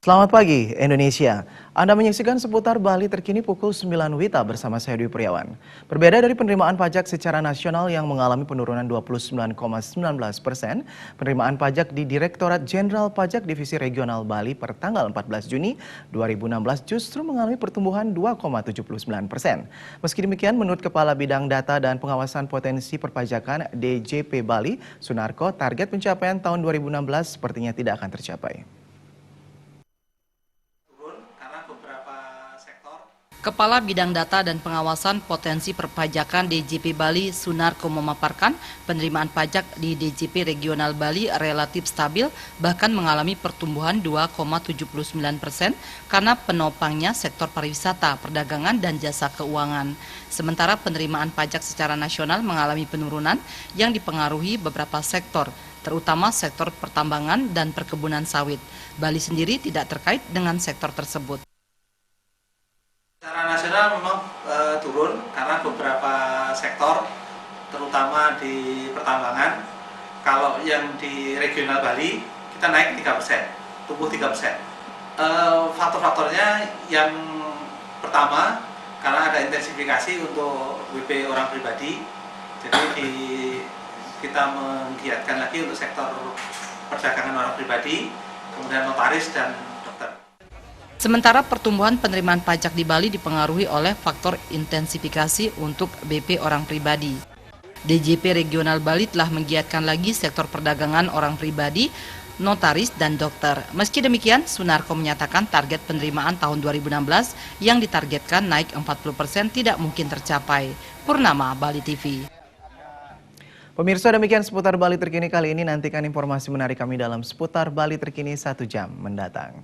Selamat pagi Indonesia. Anda menyaksikan seputar Bali terkini pukul 9 WITA bersama saya Dwi Priawan. Berbeda dari penerimaan pajak secara nasional yang mengalami penurunan 29,19%, penerimaan pajak di Direktorat Jenderal Pajak Divisi Regional Bali per tanggal 14 Juni 2016 justru mengalami pertumbuhan 2,79%. Meski demikian, menurut Kepala Bidang Data dan Pengawasan Potensi Perpajakan DJP Bali, Sunarko, target pencapaian tahun 2016 sepertinya tidak akan tercapai. Kepala Bidang Data dan Pengawasan Potensi Perpajakan DJP Bali, Sunarko, memaparkan penerimaan pajak di DJP Regional Bali relatif stabil, bahkan mengalami pertumbuhan 2,79% karena penopangnya sektor pariwisata, perdagangan, dan jasa keuangan. Sementara penerimaan pajak secara nasional mengalami penurunan yang dipengaruhi beberapa sektor, terutama sektor pertambangan dan perkebunan sawit. Bali sendiri tidak terkait dengan sektor tersebut. Secara nasional memang turun karena beberapa sektor, terutama di pertambangan. Kalau yang di regional Bali kita naik 3%, tumbuh 3%. Faktor-faktornya yang pertama karena ada intensifikasi untuk WP orang pribadi, jadi kita menggiatkan lagi untuk sektor perdagangan orang pribadi, kemudian notaris dan dokter. Sementara pertumbuhan penerimaan pajak di Bali dipengaruhi oleh faktor intensifikasi untuk BP orang pribadi. DJP Regional Bali telah menggiatkan lagi sektor perdagangan orang pribadi, notaris, dan dokter. Meski demikian, Sunarko menyatakan target penerimaan tahun 2016 yang ditargetkan naik 40% tidak mungkin tercapai. Purnama, Bali TV. Pemirsa, demikian seputar Bali terkini kali ini. Nantikan informasi menarik kami dalam seputar Bali terkini 1 jam mendatang.